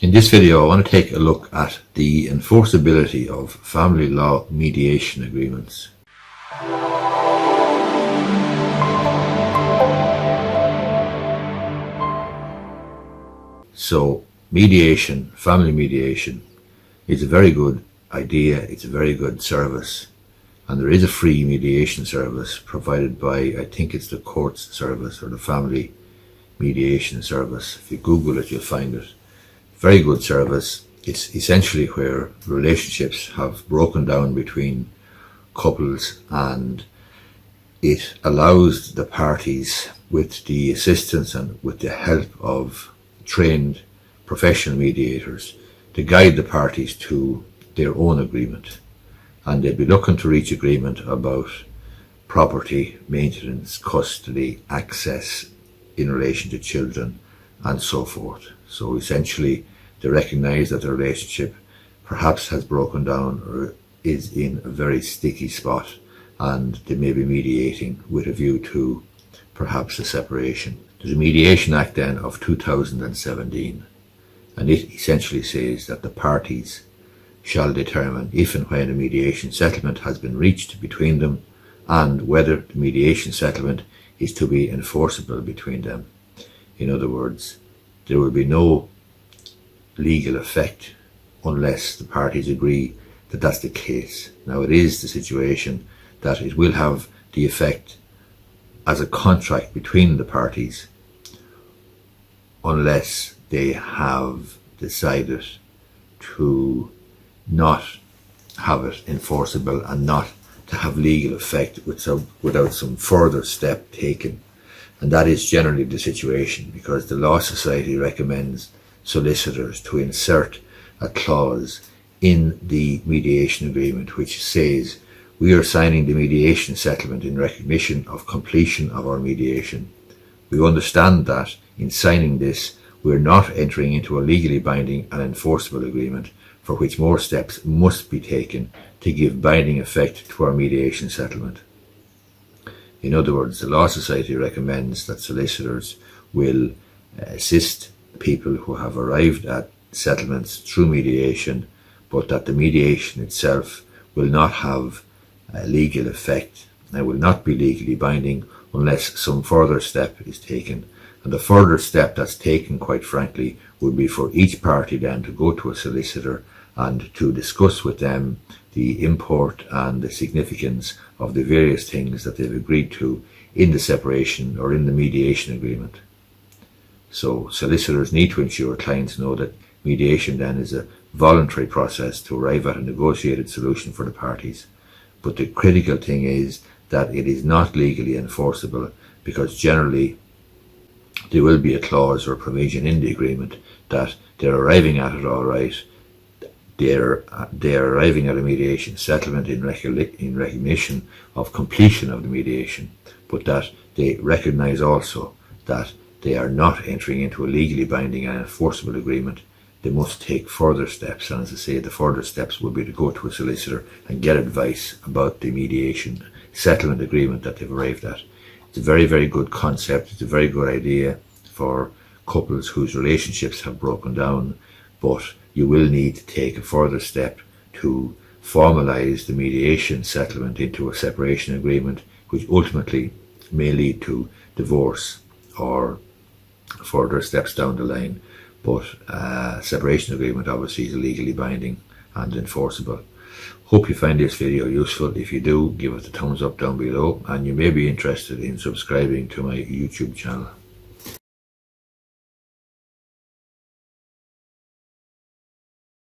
In this video, I want to take a look at the enforceability of family law mediation agreements. So, mediation, family mediation, is a very good idea, it's a very good service, and there is a free mediation service provided by, I think it's the Courts Service or the Family Mediation Service. If you Google it, you'll find it. Very good service. It's essentially where relationships have broken down between couples, and it allows the parties, with the assistance and with the help of trained professional mediators, to guide the parties to their own agreement. And they'll be looking to reach agreement about property, maintenance, custody, access in relation to children, and so forth. So essentially, they recognise that the relationship perhaps has broken down or is in a very sticky spot, and they may be mediating with a view to perhaps a separation. There's a Mediation Act then of 2017, and it essentially says that the parties shall determine if and when a mediation settlement has been reached between them, and whether the mediation settlement is to be enforceable between them. In other words, there will be no legal effect unless the parties agree that that's the case. Now, it is the situation that it will have the effect as a contract between the parties unless they have decided to not have it enforceable and not to have legal effect without some further step taken. And that is generally the situation, because the Law Society recommends solicitors to insert a clause in the mediation agreement which says, we are signing the mediation settlement in recognition of completion of our mediation. We understand that in signing this, we are not entering into a legally binding and enforceable agreement for which more steps must be taken to give binding effect to our mediation settlement. In other words, the Law Society recommends that solicitors will assist people who have arrived at settlements through mediation, but that the mediation itself will not have a legal effect and will not be legally binding unless some further step is taken. And the further step that's taken, quite frankly, would be for each party then to go to a solicitor and to discuss with them the import and the significance of the various things that they've agreed to in the separation or in the mediation agreement. So solicitors need to ensure clients know that mediation then is a voluntary process to arrive at a negotiated solution for the parties. But the critical thing is that it is not legally enforceable, because generally there will be a clause or provision in the agreement that they're arriving at it all right. They're arriving at a mediation settlement in recognition of completion of the mediation, but that they recognise also that they are not entering into a legally binding and enforceable agreement. They must take further steps, and as I say, the further steps will be to go to a solicitor and get advice about the mediation settlement agreement that they've arrived at. It's a very, very good concept. It's a very good idea for couples whose relationships have broken down, but you will need to take a further step to formalise the mediation settlement into a separation agreement, which ultimately may lead to divorce or further steps down the line. But separation agreement obviously is legally binding and enforceable. Hope you find this video useful. If you do, give it a thumbs up down below, and you may be interested in subscribing to my YouTube channel.